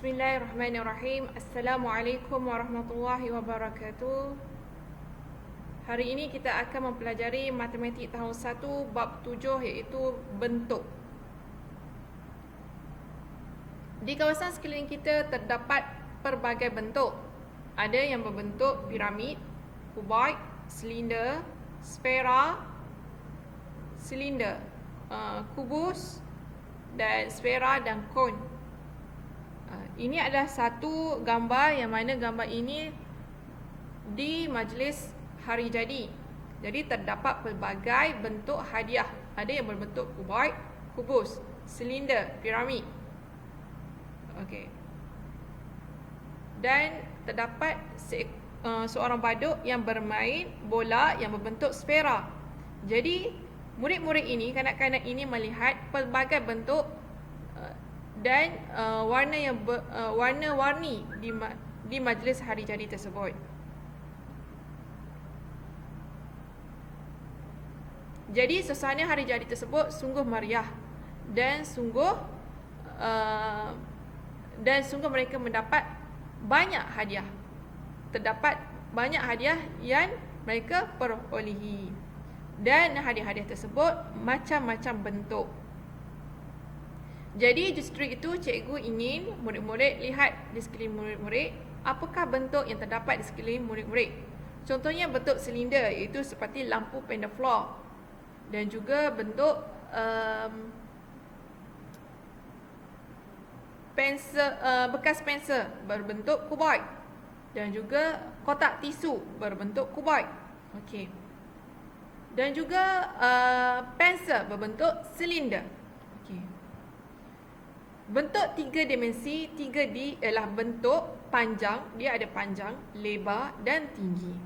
Bismillahirrahmanirrahim. Assalamualaikum warahmatullahi wabarakatuh. Hari ini kita akan mempelajari matematik tahun 1 bab 7 iaitu bentuk. Di kawasan sekeliling kita terdapat pelbagai bentuk. Ada yang berbentuk piramid, kuboid, silinder, sfera, silinder, kubus dan sfera dan kon. Ini adalah satu gambar yang mana gambar ini di majlis hari jadi. Jadi terdapat pelbagai bentuk hadiah. Ada yang berbentuk kuboid, kubus, silinder, piramid. Okey. Dan terdapat seorang badut yang bermain bola yang berbentuk sfera. Jadi murid-murid ini, kanak-kanak ini melihat pelbagai bentuk dan warna-warni di majlis hari jadi tersebut. Jadi suasana hari jadi tersebut sungguh meriah dan sungguh mereka mendapat banyak hadiah. Terdapat banyak hadiah yang mereka perolehi. Dan hadiah-hadiah tersebut macam-macam bentuk. Jadi justru itu cikgu ingin murid-murid lihat di sekeliling murid-murid apakah bentuk yang terdapat di sekeliling murid-murid. Contohnya bentuk silinder iaitu seperti lampu pendaflor dan juga bentuk pensel, bekas pensel berbentuk kuboid dan juga kotak tisu berbentuk kuboid. Okey. Dan juga pensel berbentuk silinder. Bentuk 3 dimensi 3D ialah bentuk panjang, dia ada panjang, lebar dan tinggi.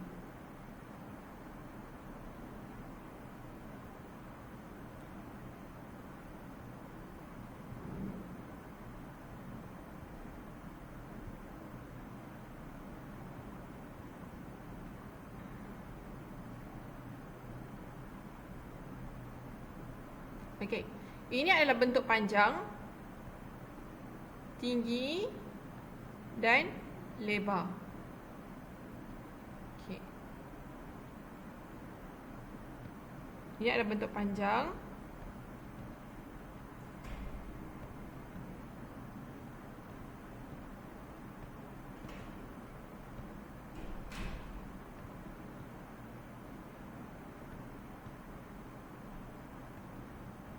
Okey. Ini adalah bentuk panjang, tinggi dan lebar. Okey. Ini adalah bentuk panjang,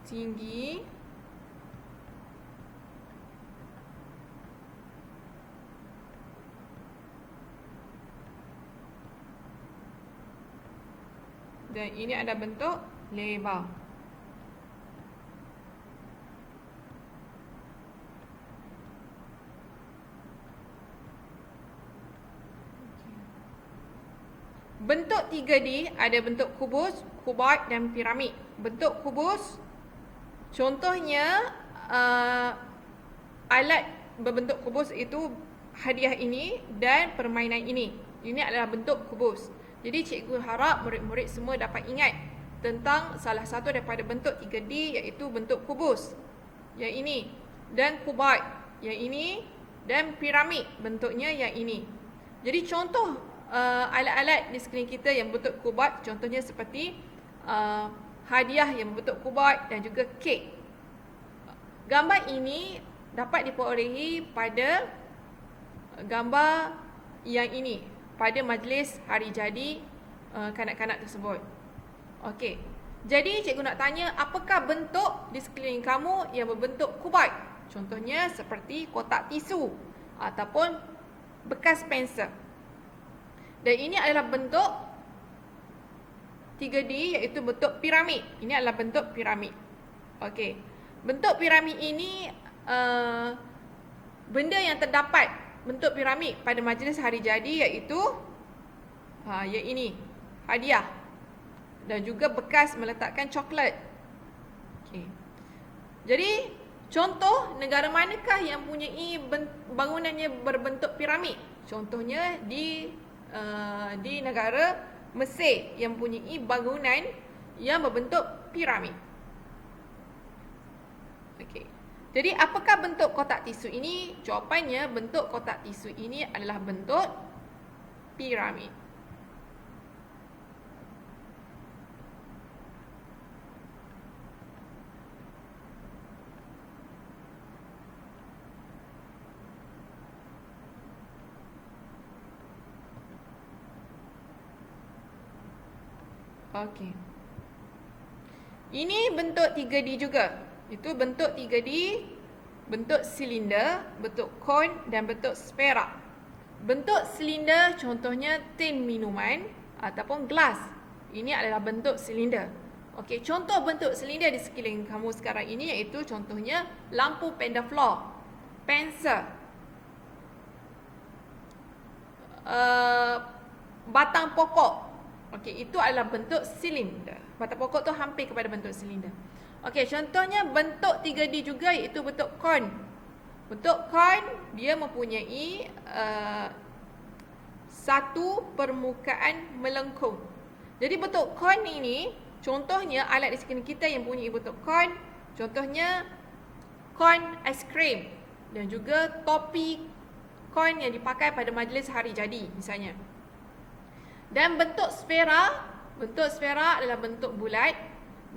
tinggi dan ini ada bentuk lebar. Bentuk 3D ada bentuk kubus, kuboid dan piramid. Bentuk kubus contohnya alat berbentuk kubus itu hadiah ini dan permainan ini. Ini adalah bentuk kubus. Jadi cikgu harap murid-murid semua dapat ingat tentang salah satu daripada bentuk 3D iaitu bentuk kubus yang ini dan kuboid yang ini dan piramid bentuknya yang ini. Jadi contoh alat-alat di sekeliling kita yang bentuk kuboid contohnya seperti hadiah yang bentuk kuboid dan juga kek. Gambar ini dapat diperolehi pada gambar yang ini pada majlis hari jadi kanak-kanak tersebut. Okey. Jadi cikgu nak tanya apakah bentuk di sekeliling kamu yang berbentuk kuboid? Contohnya seperti kotak tisu ataupun bekas pensel. Dan ini adalah bentuk 3D iaitu bentuk piramid. Ini adalah bentuk piramid. Okey. Bentuk piramid ini benda yang terdapat bentuk piramid pada majlis hari jadi iaitu yang ini, hadiah dan juga bekas meletakkan coklat. Okey. Jadi contoh negara manakah yang mempunyai bangunannya berbentuk piramid? Contohnya di negara Mesir yang mempunyai bangunan yang berbentuk piramid. Okey. Jadi apakah bentuk kotak tisu ini? Jawapannya, bentuk kotak tisu ini adalah bentuk piramid. Okey. Ini bentuk 3D juga. Itu bentuk 3D, bentuk silinder, bentuk kon dan bentuk sfera. Bentuk silinder contohnya tin minuman ataupun gelas. Ini adalah bentuk silinder. Okey, contoh bentuk silinder di sekeliling kamu sekarang ini iaitu contohnya lampu pendaflor, pensel, batang pokok. Okey, itu adalah bentuk silinder. Batang pokok tu hampir kepada bentuk silinder. Okey, contohnya bentuk 3D juga iaitu bentuk kon. Bentuk kon dia mempunyai satu permukaan melengkung. Jadi bentuk kon ini contohnya alat di sekeliling kita yang mempunyai bentuk kon, contohnya kon aiskrim dan juga topi kon yang dipakai pada majlis hari jadi misalnya. Dan bentuk sfera adalah bentuk bulat.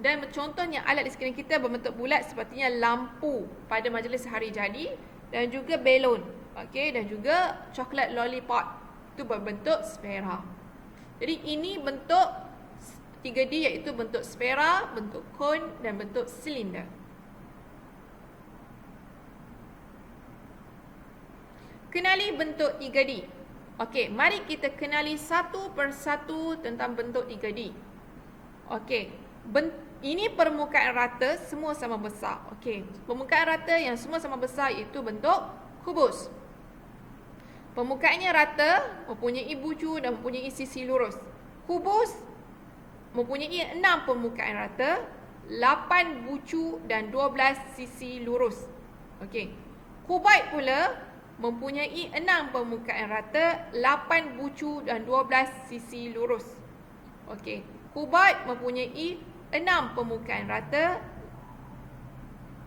Dan contohnya alat di sekeliling kita berbentuk bulat sepertinya lampu pada majlis hari jadi dan juga belon. Okey, dan juga coklat lollipop. Itu berbentuk sfera. Jadi ini bentuk 3D iaitu bentuk sfera, bentuk kon dan bentuk silinder. Kenali bentuk 3D. Okey, mari kita kenali satu persatu tentang bentuk 3D. Okey, ini permukaan rata semua sama besar. Okey, permukaan rata yang semua sama besar iaitu bentuk kubus. Permukaannya rata, mempunyai bucu dan mempunyai sisi lurus. Kubus mempunyai 6 permukaan rata, 8 bucu dan 12 sisi lurus. Okey. Kuboid pula mempunyai 6 permukaan rata, 8 bucu dan 12 sisi lurus. Okey. Kuboid mempunyai 6 permukaan rata,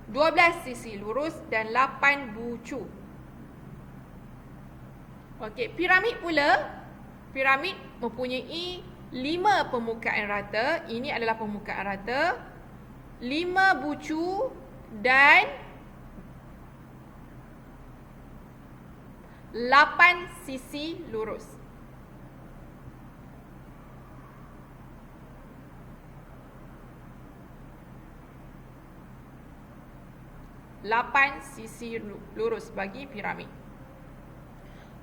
12 sisi lurus dan 8 bucu. Okey, piramid pula, piramid mempunyai 5 permukaan rata. Ini adalah permukaan rata, 5 bucu dan 8 sisi lurus. Lapan sisi lurus bagi piramid.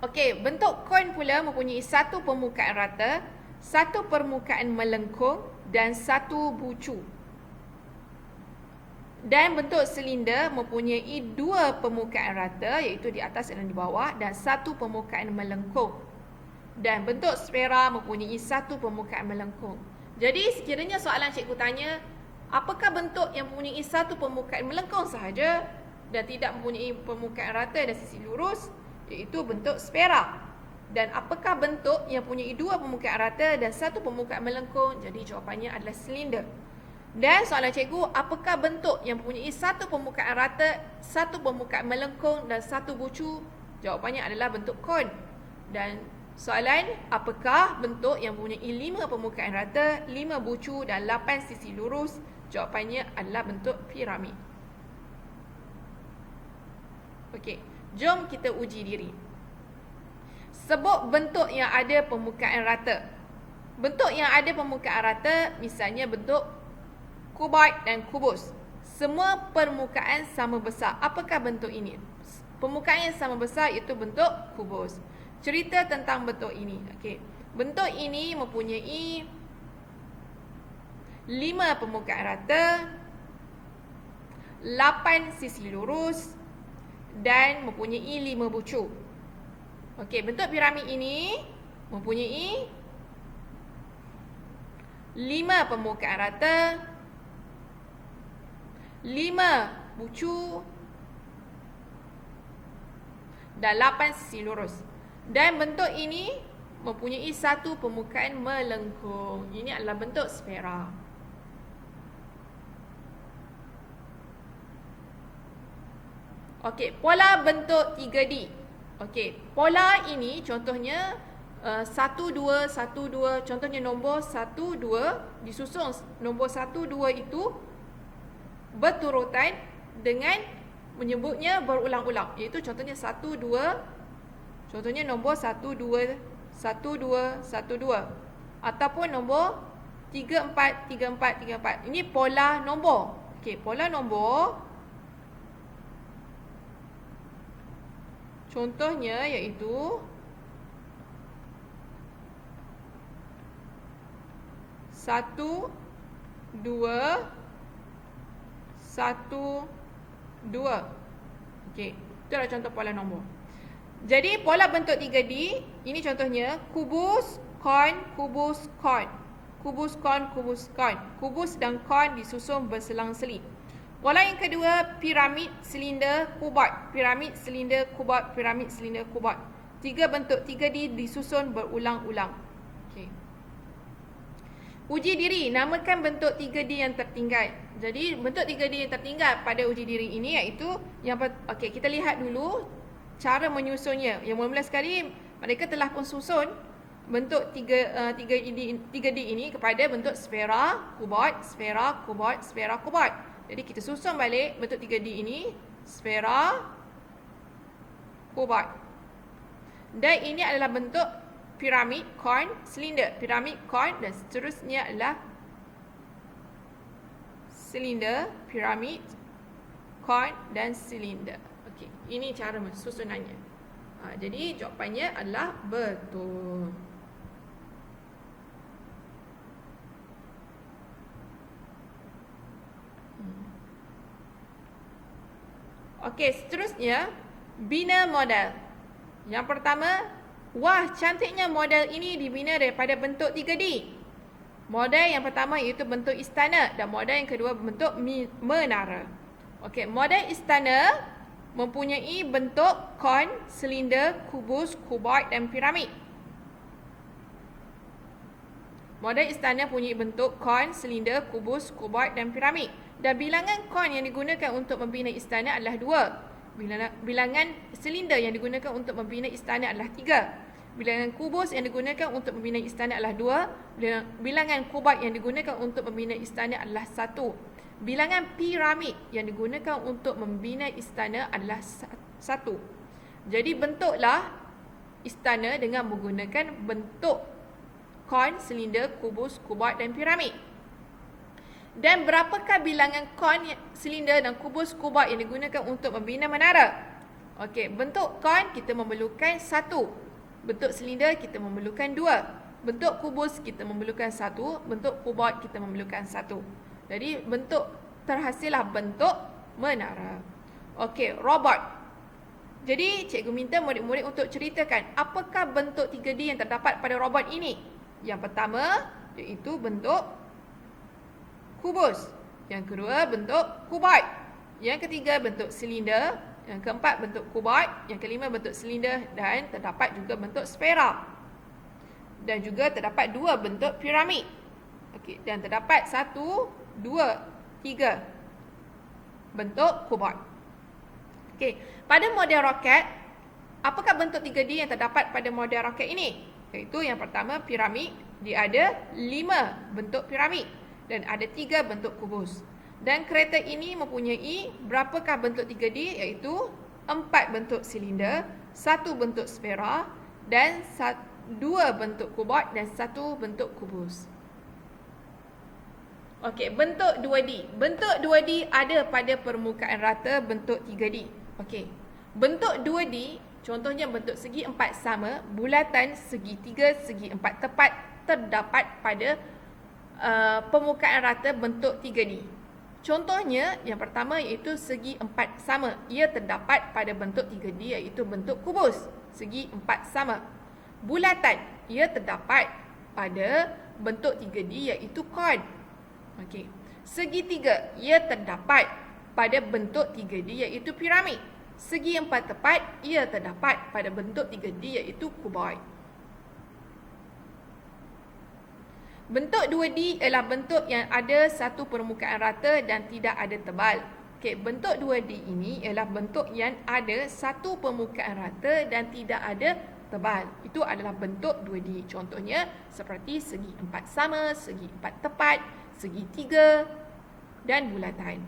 Okey, bentuk kon pula mempunyai 1 permukaan rata, 1 permukaan melengkung dan 1 bucu. Dan bentuk silinder mempunyai 2 permukaan rata iaitu di atas dan di bawah dan 1 permukaan melengkung. Dan bentuk sfera mempunyai 1 permukaan melengkung. Jadi sekiranya soalan cikgu tanya, apakah bentuk yang mempunyai 1 permukaan melengkung sahaja dan tidak mempunyai permukaan rata dan sisi lurus, iaitu bentuk sfera. Dan apakah bentuk yang mempunyai 2 permukaan rata dan 1 permukaan melengkung? Jadi jawapannya adalah silinder. Dan soalan cikgu, apakah bentuk yang mempunyai 1 permukaan rata, 1 permukaan melengkung dan 1 bucu? Jawapannya adalah bentuk kon. Dan soalan, apakah bentuk yang mempunyai 5 permukaan rata, 5 bucu dan 8 sisi lurus? Jawapannya adalah bentuk piramid. Okey, jom kita uji diri. Sebut bentuk yang ada permukaan rata. Bentuk yang ada permukaan rata, misalnya bentuk kuboid dan kubus. Semua permukaan sama besar. Apakah bentuk ini? Permukaan yang sama besar iaitu bentuk kubus. Cerita tentang bentuk ini. Okey. Bentuk ini mempunyai 5 permukaan rata, 8 sisi lurus dan mempunyai 5 bucu. Okey, bentuk piramid ini mempunyai 5 permukaan rata, 5 bucu dan 8 sisi lurus. Dan bentuk ini mempunyai 1 permukaan melengkung. Ini adalah bentuk sfera. Okey, pola bentuk 3D. Okey, pola ini contohnya 1 2 1 2, contohnya nombor 1 2 disusun nombor 1 2 itu berturutan dengan menyebutnya berulang-ulang, iaitu contohnya 1 2, contohnya nombor 1 2 1 2 1 2, ataupun nombor 3 4 3 4 3 4. Ini pola nombor. Okey, pola nombor contohnya iaitu 1 2 1 2. Okey, itu adalah contoh pola nombor. Jadi pola bentuk 3D ini contohnya kubus, kon, kubus, kon. Kubus, kon, kubus, kon. Kubus dan kon disusun berselang-seli. Pola yang kedua, piramid, silinder, kubat. Piramid, silinder, kubat, piramid, silinder, kubat. 3 bentuk 3D disusun berulang-ulang. Okey. Uji diri, namakan bentuk 3D yang tertinggal. Jadi bentuk 3D yang tertinggal pada uji diri ini iaitu okey, kita lihat dulu cara menyusunnya. Yang mula-mula sekali mereka telah pun susun bentuk 3D ini kepada bentuk sfera, kubat, sfera, kubat, sfera, kubat. Jadi kita susun balik bentuk 3D ini, sfera, kubat. Dan ini adalah bentuk piramid, kon, silinder. Piramid, kon dan seterusnya adalah silinder, piramid, kon dan silinder. Okey, ini cara susunannya. Jadi jawapannya adalah betul. Okey, seterusnya bina model. Yang pertama, wah cantiknya model ini dibina daripada bentuk 3D. Model yang pertama iaitu bentuk istana dan model yang kedua bentuk menara. Okey, model istana mempunyai bentuk kon, silinder, kubus, kubat dan piramid. Model istana punya bentuk kon, silinder, kubus, kubat dan piramid. Dan bilangan kon yang digunakan untuk membina istana adalah 2. Bilangan silinder yang digunakan untuk membina istana adalah 3. Bilangan kubus yang digunakan untuk membina istana adalah 2. Bilangan kubat yang digunakan untuk membina istana adalah 1. Bilangan piramid yang digunakan untuk membina istana adalah 1. Jadi bentuklah istana dengan menggunakan bentuk kon, silinder, kubus, kubat dan piramid. Dan berapakah bilangan kon, silinder dan kubus, kubat yang digunakan untuk membina menara? Okey, bentuk kon kita memerlukan 1. Bentuk silinder kita memerlukan 2. Bentuk kubus kita memerlukan 1. Bentuk kubat kita memerlukan 1. Jadi bentuk terhasillah bentuk menara. Okey, robot. Jadi cikgu minta murid-murid untuk ceritakan apakah bentuk 3D yang terdapat pada robot ini. Yang pertama iaitu bentuk kubus. Yang kedua bentuk kubat. Yang ketiga bentuk silinder. Yang keempat bentuk kubat. Yang kelima bentuk silinder. Dan terdapat juga bentuk sfera. Dan juga terdapat 2 bentuk piramid. Okey, dan terdapat 1, 2, 3 bentuk kubat. Okey, pada model roket, apakah bentuk 3D yang terdapat pada model roket ini? Iaitu yang pertama piramid. Dia ada 5 bentuk piramid. Dan ada 3 bentuk kubus. Dan kereta ini mempunyai berapakah bentuk 3D? Iaitu 4 bentuk silinder, 1 bentuk sfera dan 2 bentuk kubat dan 1 bentuk kubus. Okey, bentuk 2D. Bentuk 2D ada pada permukaan rata bentuk 3D. Okey. Bentuk 2D, contohnya bentuk segi 4 sama, bulatan segi 3, segi 4 tepat terdapat pada permukaan rata bentuk 3D. Contohnya yang pertama iaitu segi 4 sama. Ia terdapat pada bentuk 3D iaitu bentuk kubus, segi 4 sama. Bulatan, ia terdapat pada bentuk 3D iaitu kon. Okey. Segitiga, ia terdapat pada bentuk 3D iaitu piramid. Segi 4 tepat, ia terdapat pada bentuk 3D iaitu kuboid. Bentuk 2D ialah bentuk yang ada satu permukaan rata dan tidak ada tebal. Okey, bentuk 2D ini ialah bentuk yang ada satu permukaan rata dan tidak ada tebal. Itu adalah bentuk 2D. Contohnya seperti segi 4 sama, segi 4 tepat, segi 3 dan bulatan.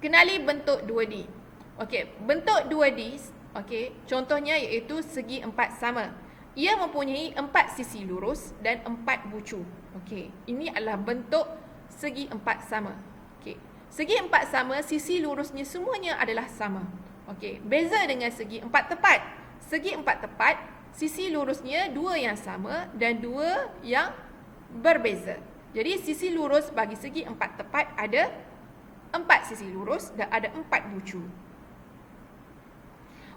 Kenali bentuk 2D. Okey, bentuk 2D, okey, contohnya iaitu segi 4 sama. Ia mempunyai 4 sisi lurus dan 4 bucu. Okey, ini adalah bentuk segi 4 sama. Okey, segi 4 sama, sisi lurusnya semuanya adalah sama. Okey, beza dengan segi 4 tepat. Segi 4 tepat, sisi lurusnya 2 yang sama dan 2 yang berbeza. Jadi sisi lurus bagi segi 4 tepat ada 4 sisi lurus dan ada 4 bucu.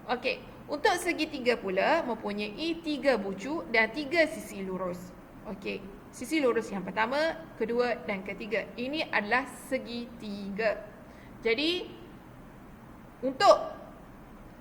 Okey, untuk segi 3 pula mempunyai 3 bucu dan 3 sisi lurus. Okey, sisi lurus yang pertama, kedua dan ketiga. Ini adalah segi 3. Jadi untuk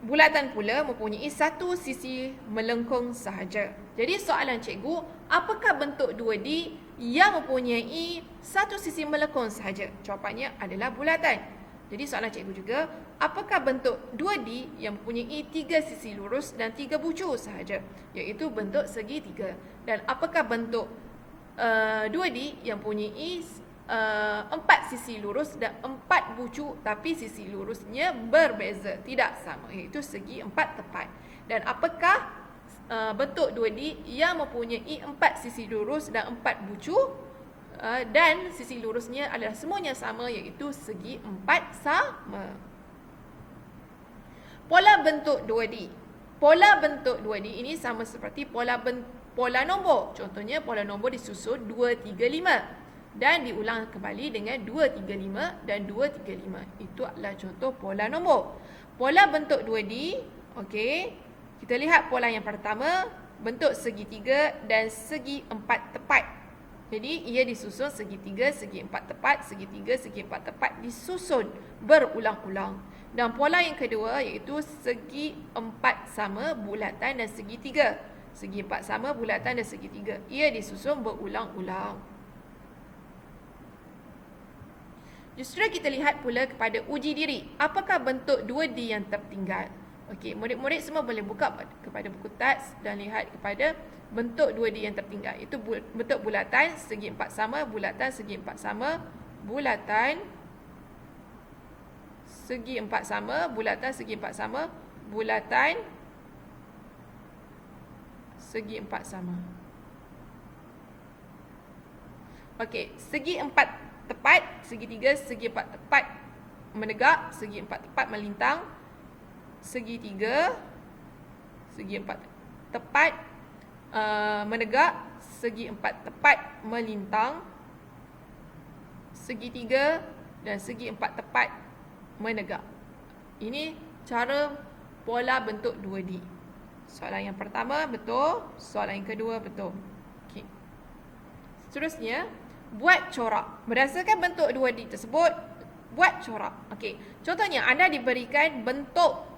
bulatan pula mempunyai satu sisi melengkung sahaja. Jadi soalan cikgu, apakah bentuk 2D yang mempunyai satu sisi melengkung sahaja? Jawapannya adalah bulatan. Jadi soalan cikgu juga, apakah bentuk 2D yang mempunyai 3 sisi lurus dan 3 bucu sahaja? Iaitu bentuk segi 3. Dan apakah bentuk 2D yang mempunyai 4 sisi lurus dan 4 bucu tapi sisi lurusnya berbeza, tidak sama, iaitu segi 4 tepat. Dan apakah bentuk 2D yang mempunyai 4 sisi lurus dan 4 bucu dan sisi lurusnya adalah semuanya sama, iaitu segi 4 sama. Pola bentuk 2D. Pola bentuk 2D ini sama seperti pola nombor. Contohnya pola nombor disusun 2, 3, 5 dan diulang kembali dengan 2, 3, 5 dan 2, 3, 5. Itu adalah contoh pola nombor. Pola bentuk 2D, okey. Kita lihat pola yang pertama, bentuk segi 3 dan segi 4 tepat. Jadi ia disusun segi 3, segi 4 tepat, segi 3, segi 4 tepat disusun berulang-ulang. Dan pola yang kedua iaitu segi 4 sama, bulatan dan segi 3. Segi 4 sama, bulatan dan segi 3. Ia disusun berulang-ulang. Justru kita lihat pula kepada uji diri. Apakah bentuk 2D yang tertinggal? Okey, murid-murid semua boleh buka kepada buku teks dan lihat kepada bentuk 2D yang tertinggal. Itu bentuk bulatan segi 4 sama, bulatan segi 4 sama, bulatan segi 4 sama, bulatan segi 4 sama, bulatan segi 4 sama. Okey, segi 4 tepat, segi 3, segi 4 tepat menegak, segi 4 tepat melintang, segi 3, segi 4 tepat menegak, segi 4 tepat melintang, segi 3 dan segi 4 tepat menegak. Ini cara pola bentuk 2D. Soalan yang pertama betul, soalan yang kedua betul. Okey. Seterusnya, buat corak. Berdasarkan bentuk 2D tersebut, buat corak. Okey. Contohnya anda diberikan bentuk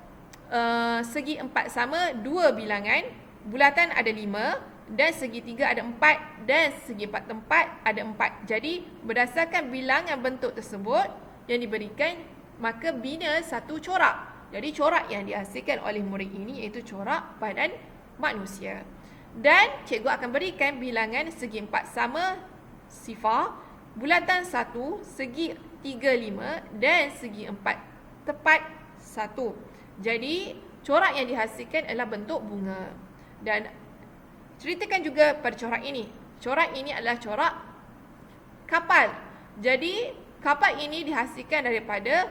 segi 4 sama 2 bilangan, bulatan ada 5 dan segi 3 ada 4 dan segi 4 tempat ada 4. Jadi berdasarkan bilangan bentuk tersebut yang diberikan, maka bina satu corak. Jadi corak yang dihasilkan oleh murid ini iaitu corak badan manusia. Dan cikgu akan berikan bilangan segi 4 sama sifar, bulatan 1, segi 3, 5 dan segi 4 tepat 1. Jadi corak yang dihasilkan adalah bentuk bunga. Dan ceritakan juga pada corak ini. Corak ini adalah corak kapal. Jadi kapal ini dihasilkan daripada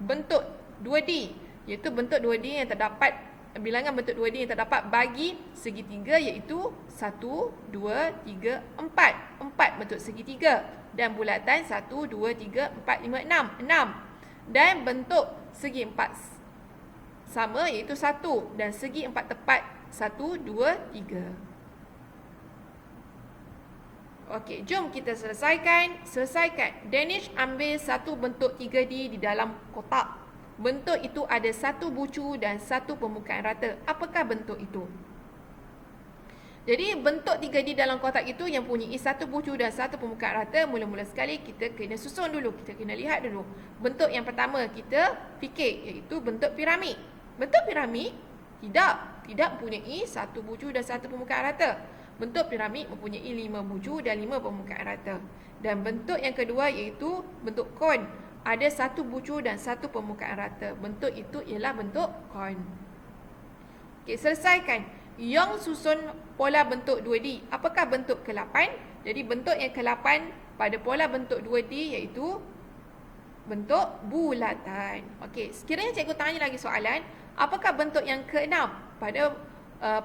bentuk 2D, iaitu bentuk 2D yang terdapat, bilangan bentuk 2D yang terdapat bagi segi 3 iaitu 1, 2, 3, 4. 4 bentuk segi 3 dan bulatan 1, 2, 3, 4, 5, 6. 6. Dan bentuk segi 4 sama iaitu 1 dan segi 4 tepat 1, 2, 3. Okey, jom kita selesaikan. Danish ambil satu bentuk 3D di dalam kotak. Bentuk itu ada satu bucu dan satu permukaan rata. Apakah bentuk itu? Jadi bentuk 3D dalam kotak itu yang punya satu bucu dan satu permukaan rata, mula-mula sekali kita kena susun dulu, kita kena lihat dulu. Bentuk yang pertama kita fikir, iaitu bentuk piramid. Bentuk piramid tidak mempunyai satu bucu dan satu permukaan rata. Bentuk piramid mempunyai 5 bucu dan 5 permukaan rata. Dan bentuk yang kedua iaitu bentuk kon. Ada satu bucu dan satu permukaan rata. Bentuk itu ialah bentuk kon. Okey, selesaikan. Yang susun pola bentuk 2D. Apakah bentuk ke-8? Jadi bentuk yang ke-8 pada pola bentuk 2D iaitu bentuk bulatan. Okey, sekiranya cikgu tanya lagi soalan, apakah bentuk yang ke-6 pada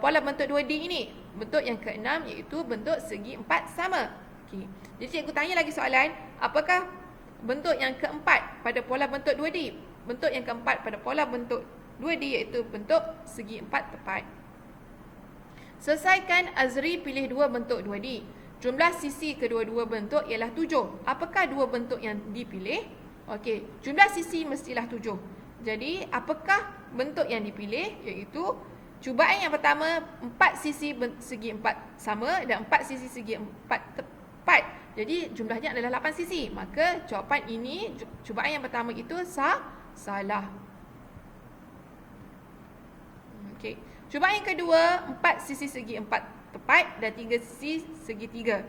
pola bentuk 2D ini? Bentuk yang ke-6 iaitu bentuk segi 4 sama. Okey. Jadi cikgu tanya lagi soalan, apakah bentuk yang keempat pada pola bentuk 2D? Bentuk yang keempat pada pola bentuk 2D iaitu bentuk segi 4 tepat. Selesaikan. Azri pilih dua bentuk 2D. Jumlah sisi kedua-dua bentuk ialah 7. Apakah dua bentuk yang dipilih? Okey, jumlah sisi mestilah 7. Jadi, apakah bentuk yang dipilih? Iaitu cubaan yang pertama, 4 sisi segi 4 sama dan 4 sisi segi 4 tepat. Jadi, jumlahnya adalah 8 sisi. Maka, jawapan ini, cubaan yang pertama itu salah. Okey. Cubaan yang kedua, 4 sisi segi 4 tepat dan 3 sisi segi 3.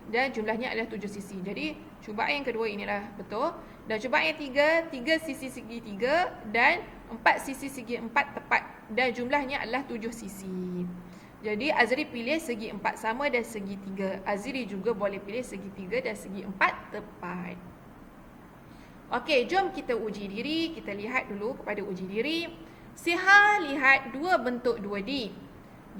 Dan jumlahnya adalah 7 sisi. Jadi, cubaan yang kedua inilah betul. Dan cubaan yang tiga, 3 sisi segi 3 dan 4 sisi segi 4 tepat. Dan jumlahnya adalah 7 sisi. Jadi, Azri pilih segi 4 sama dan segi 3. Azri juga boleh pilih segi 3 dan segi 4 tepat. Okey, jom kita uji diri. Kita lihat dulu kepada uji diri. Siha lihat dua bentuk 2D.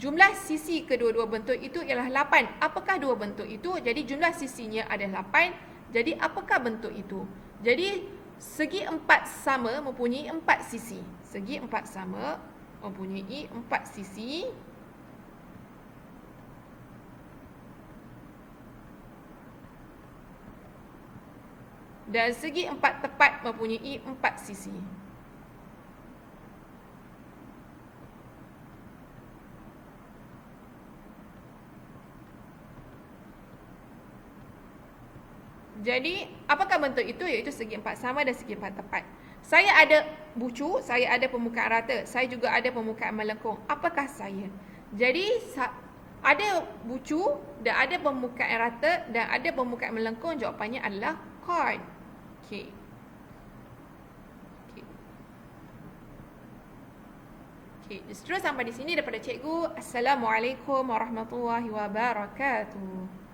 Jumlah sisi kedua-dua bentuk itu ialah 8. Apakah dua bentuk itu? Jadi jumlah sisinya adalah 8. Jadi apakah bentuk itu? Jadi segi 4 sama mempunyai 4 sisi. Segi 4 sama mempunyai 4 sisi. Dan segi 4 tepat mempunyai 4 sisi. Jadi, apakah bentuk itu? Iaitu segi 4 sama dan segi 4 tepat. Saya ada bucu, saya ada permukaan rata, saya juga ada permukaan melengkung. Apakah saya? Jadi, ada bucu dan ada permukaan rata dan ada permukaan melengkung. Jawapannya adalah kon. Okey. Okey, terus sampai di sini daripada cikgu. Assalamualaikum warahmatullahi wabarakatuh.